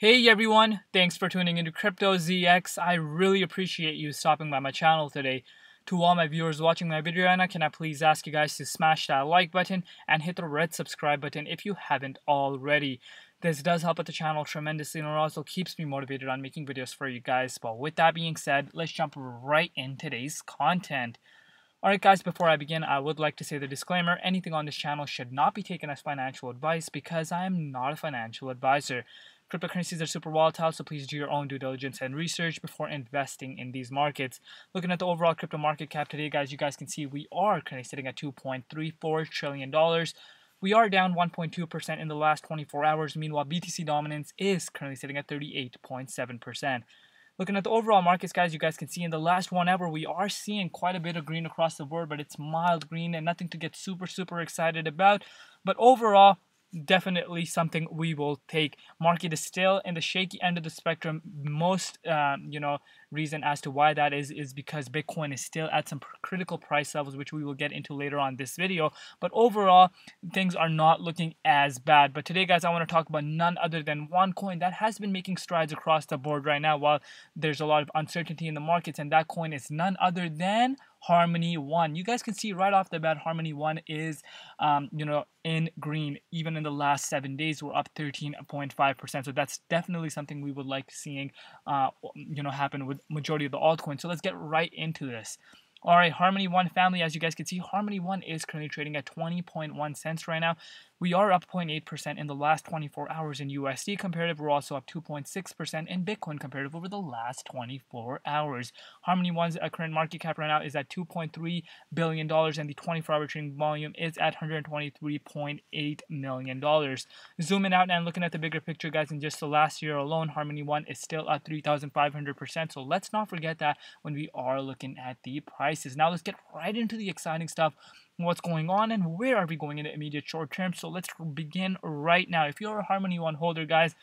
Hey everyone, thanks for tuning into Crypto ZX. I really appreciate you stopping by my channel today. To all my viewers watching my video right now, can I please ask you guys to smash that like button and hit the red subscribe button if you haven't already. This does help out the channel tremendously and it also keeps me motivated on making videos for you guys. But with that being said, let's jump right in today's content. Alright guys, before I begin, I would like to say the disclaimer, anything on this channel should not be taken as financial advice because I am not a financial advisor. Cryptocurrencies are super volatile, so please do your own due diligence and research before investing in these markets. Looking at the overall crypto market cap today, guys, you guys can see we are currently sitting at $2.34 trillion. We are down 1.2% in the last 24 hours. Meanwhile, BTC Dominance is currently sitting at 38.7%. Looking at the overall markets, guys, you guys can see in the last 1 hour, we are seeing quite a bit of green across the board, but it's mild green and nothing to get super excited about. But overall, definitely something we will take. Market is still in the shaky end of the spectrum. Most reason as to why that is because Bitcoin is still at some critical price levels, which we will get into later on this video. But overall, things are not looking as bad. But today, guys, I want to talk about none other than one coin that has been making strides across the board right now while there's a lot of uncertainty in the markets, and that coin is none other than Harmony One. You guys can see right off the bat, Harmony One is, in green. Even in the last 7 days, we're up 13.5%. So that's definitely something we would like seeing, happen with majority of the altcoins. So let's get right into this. All right, Harmony One family, as you guys can see, Harmony One is currently trading at 20.1 cents right now. We are up 0.8% in the last 24 hours in USD comparative. We're also up 2.6% in Bitcoin comparative over the last 24 hours. Harmony One's current market cap right now is at $2.3 billion, and the 24-hour trading volume is at $123.8 million. Zooming out and looking at the bigger picture, guys, in just the last year alone, Harmony One is still at 3,500%. So let's not forget that when we are looking at the prices. Now let's get right into the exciting stuff. What's going on and where are we going in the immediate short term? So let's begin right now. If you're a Harmony One holder, guys,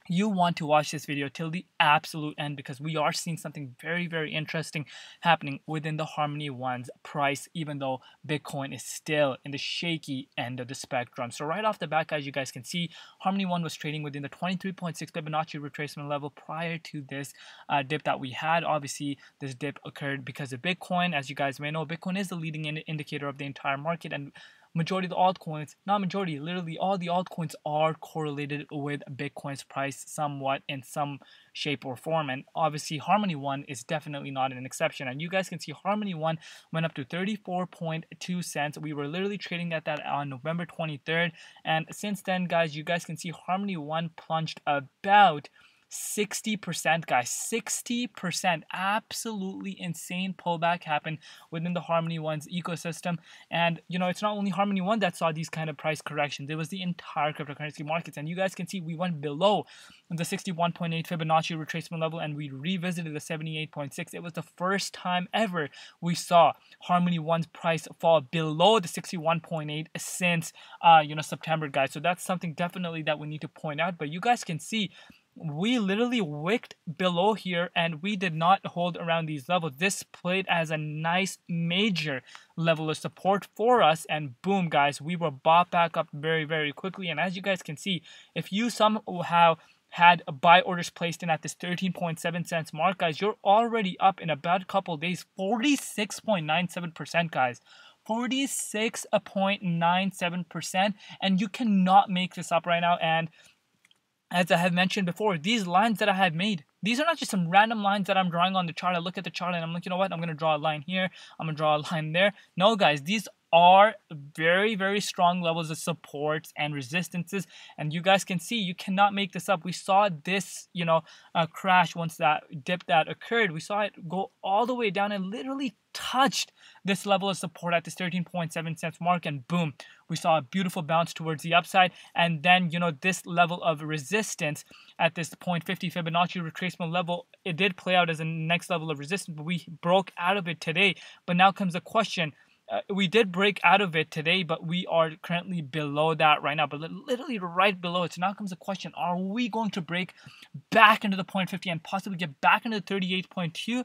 you want to watch this video till the absolute end because we are seeing something very interesting happening within the Harmony One's price, even though Bitcoin is still in the shaky end of the spectrum. So right off the bat, guys, you guys can see Harmony One was trading within the 23.6 Fibonacci retracement level prior to this dip that we had. Obviously, this dip occurred because of Bitcoin. As you guys may know, Bitcoin is the leading indicator of the entire market, and majority of the altcoins, not majority, literally all the altcoins are correlated with Bitcoin's price somewhat in some shape or form. And obviously Harmony One is definitely not an exception. And you guys can see Harmony One went up to 34.2 cents. We were literally trading at that on November 23rd. And since then, guys, you guys can see Harmony One plunged about 60%, guys. 60%. Absolutely insane pullback happened within the Harmony One's ecosystem. And it's not only Harmony One that saw these kind of price corrections. It was the entire cryptocurrency markets. And you guys can see we went below the 61.8 Fibonacci retracement level and we revisited the 78.6. It was the first time ever we saw Harmony One's price fall below the 61.8 since September, guys. So that's something definitely that we need to point out. But you guys can see we literally wicked below here and we did not hold around these levels. This played as a nice major level of support for us, and boom, guys, we were bought back up very quickly. And as you guys can see, if you somehow had buy orders placed in at this 13.7 cents mark, guys, you're already up in about a couple days 46.97%, guys. 46.97%, and you cannot make this up right now. And as I have mentioned before, these lines that I have made, these are not just some random lines that I'm drawing on the chart. I look at the chart and I'm like, you know what? I'm going to draw a line here. I'm going to draw a line there. No, guys, these are very strong levels of supports and resistances. And you guys can see, you cannot make this up. We saw this, crash once that dip that occurred. We saw it go all the way down and literally touched this level of support at this 13.7 cents mark, and boom, we saw a beautiful bounce towards the upside. And then this level of resistance at this 0.50 Fibonacci retracement level, it did play out as a next level of resistance, but we broke out of it today. But now comes the question, we did break out of it today, but we are currently below that right now, but literally right below it. So now comes the question, are we going to break back into the 0.50 and possibly get back into the 38.2?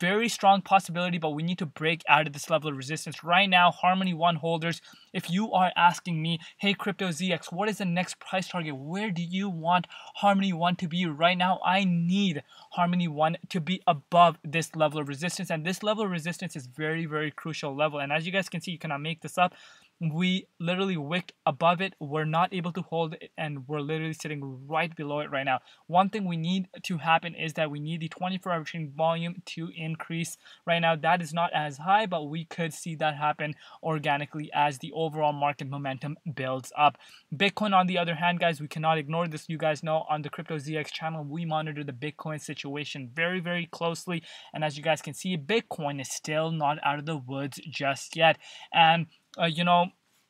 Very strong possibility, but we need to break out of this level of resistance. Right now, Harmony One holders, if you are asking me, hey, Crypto ZX, what is the next price target? Where do you want Harmony One to be right now? I need Harmony One to be above this level of resistance, and this level of resistance is very, very crucial level. And as you guys can see, you cannot make this up. We literally wicked above it. We're not able to hold it, and we're literally sitting right below it right now. One thing we need to happen is that we need the 24-hour trading volume to increase. Right now, that is not as high, but we could see that happen organically as the overall market momentum builds up. Bitcoin, on the other hand, guys, we cannot ignore this. You guys know on the Crypto ZX channel, we monitor the Bitcoin situation very, very closely. And as you guys can see, Bitcoin is still not out of the woods just yet. And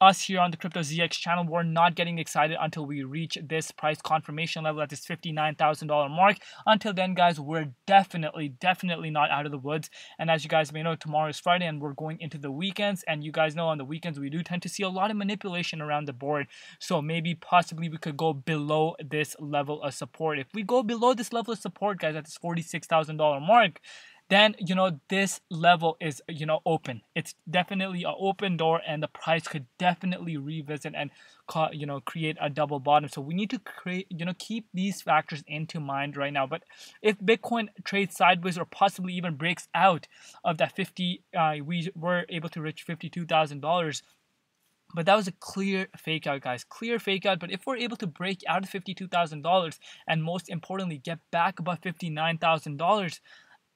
us here on the Crypto ZX channel, we're not getting excited until we reach this price confirmation level at this $59,000 mark. Until then, guys, we're definitely not out of the woods. And as you guys may know, tomorrow is Friday and we're going into the weekends. And you guys know on the weekends, we do tend to see a lot of manipulation around the board. So maybe possibly we could go below this level of support. If we go below this level of support, guys, at this $46,000 mark, then this level is open. It's definitely an open door, and the price could definitely revisit and create a double bottom. So we need to create keep these factors into mind right now. But if Bitcoin trades sideways or possibly even breaks out of that 50, we were able to reach $52,000. But that was a clear fake out, guys. Clear fake out. But if we're able to break out of $52,000 and most importantly get back above $59,000,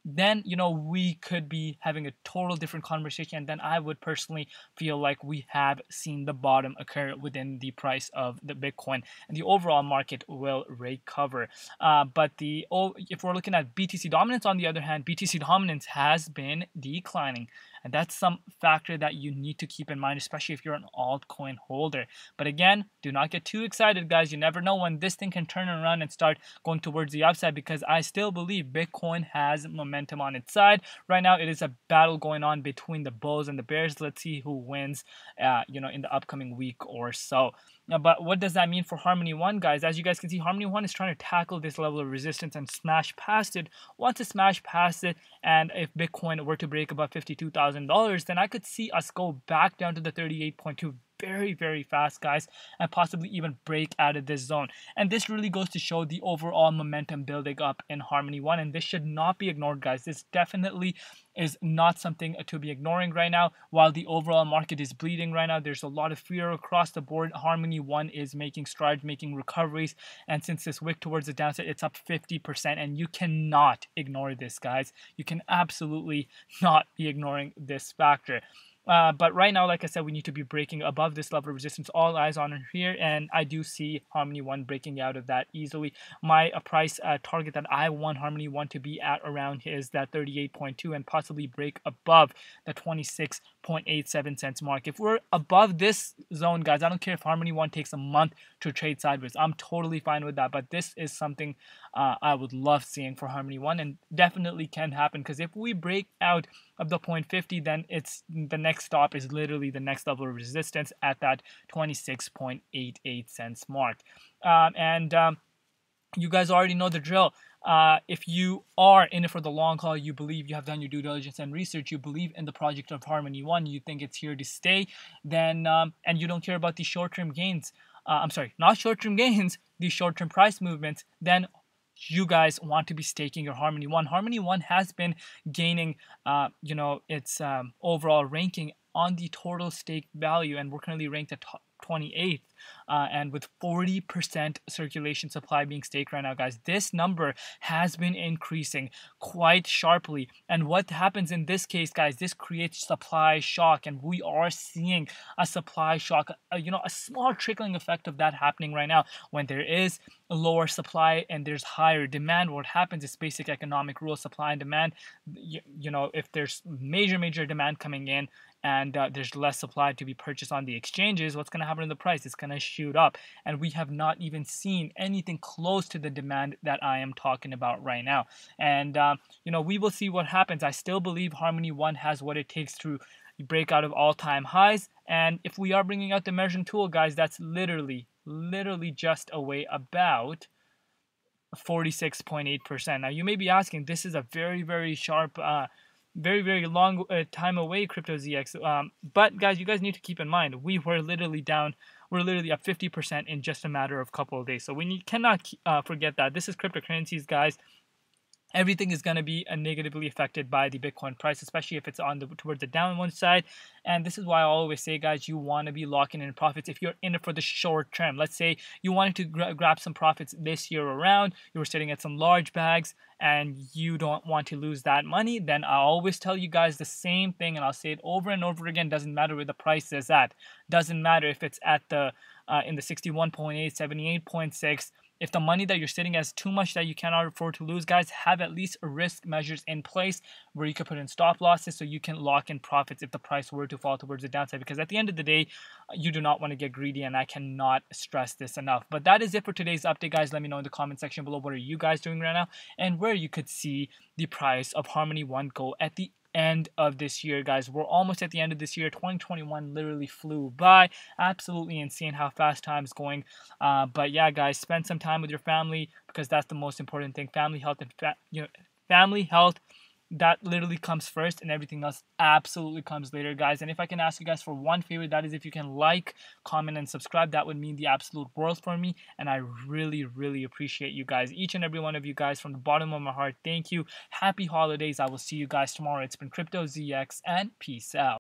then we could be having a total different conversation, and then I would personally feel like we have seen the bottom occur within the price of the Bitcoin, and the overall market will recover. But if we're looking at BTC Dominance, on the other hand, BTC Dominance has been declining. And that's some factor that you need to keep in mind, especially if you're an altcoin holder. But again, do not get too excited, guys. You never know when this thing can turn around and start going towards the upside, because I still believe Bitcoin has momentum on its side. Right now, it is a battle going on between the bulls and the bears. Let's see who wins, in the upcoming week or so. But what does that mean for Harmony One, guys? As you guys can see, Harmony One is trying to tackle this level of resistance and smash past it. Once it smashed past it, and if Bitcoin were to break above $52,000, then I could see us go back down to the 38.2 very, very fast, guys, and possibly even break out of this zone. And this really goes to show the overall momentum building up in Harmony One, and this should not be ignored, guys. This definitely is not something to be ignoring right now. While the overall market is bleeding right now, there's a lot of fear across the board. Harmony One is making strides, making recoveries, and since this wick towards the downside, it's up 50%, and you cannot ignore this, guys. You can absolutely not be ignoring this factor. But right now, like I said, we need to be breaking above this level of resistance. All eyes on here, and I do see Harmony One breaking out of that easily. My price target that I want Harmony One to be at around is that 38.2 and possibly break above the 26.87 cents mark. If we're above this zone, guys, I don't care if Harmony One takes a month to trade sideways. I'm totally fine with that. But this is something I would love seeing for Harmony One, and definitely can happen, because if we break out of the 0.50, then it's the next stop is literally the next level of resistance at that 26.88 cents mark. You guys already know the drill. If you are in it for the long haul, you believe you have done your due diligence and research, you believe in the project of Harmony One, you think it's here to stay, then and you don't care about the short-term gains. I'm sorry, not short-term gains, the short-term price movements, then you guys want to be staking your Harmony One. Harmony One has been gaining, its overall ranking on the total stake value, and we're currently ranked at 28th. And with 40% circulation supply being staked right now, guys, this number has been increasing quite sharply. And what happens in this case, guys, this creates supply shock, and we are seeing a supply shock, a small trickling effect of that happening right now. When there is a lower supply and there's higher demand, what happens is basic economic rule, supply and demand. If there's major demand coming in, and there's less supply to be purchased on the exchanges, what's going to happen to the price? It's going to shoot up. And we have not even seen anything close to the demand that I am talking about right now. And, we will see what happens. I still believe Harmony One has what it takes to break out of all-time highs. And if we are bringing out the measuring tool, guys, that's literally just away about 46.8%. Now you may be asking, this is a very sharp, very long time away, Crypto ZX. But guys, you guys need to keep in mind, we were literally down. We're literally at 50% in just a matter of a couple of days. So cannot forget that. This is cryptocurrencies, guys. Everything is going to be negatively affected by the Bitcoin price, especially if it's on towards the downward side. And this is why I always say, guys, you want to be locking in profits if you're in it for the short term. Let's say you wanted to grab some profits this year around, you were sitting at some large bags, and you don't want to lose that money. Then I always tell you guys the same thing, and I'll say it over and over again. Doesn't matter where the price is at. Doesn't matter if it's at the in the 61.8, 78.6. If the money that you're sitting as too much that you cannot afford to lose, guys, have at least risk measures in place where you can put in stop losses so you can lock in profits if the price were to fall towards the downside. Because at the end of the day, you do not want to get greedy, and I cannot stress this enough. But that is it for today's update, guys. Let me know in the comment section below, what are you guys doing right now, and where you could see the price of Harmony One go at the end of this year, guys. We're almost at the end of this year. 2021 literally flew by. Absolutely insane how fast time's going. But yeah, guys, spend some time with your family, because that's the most important thing. Family health and family health, that literally comes first, and everything else absolutely comes later, guys. And if I can ask you guys for one favor, that is if you can like, comment, and subscribe. That would mean the absolute world for me, and I really appreciate you guys, each and every one of you guys, from the bottom of my heart. Thank you. Happy holidays. I will see you guys tomorrow. It's been Crypto ZX, and peace out.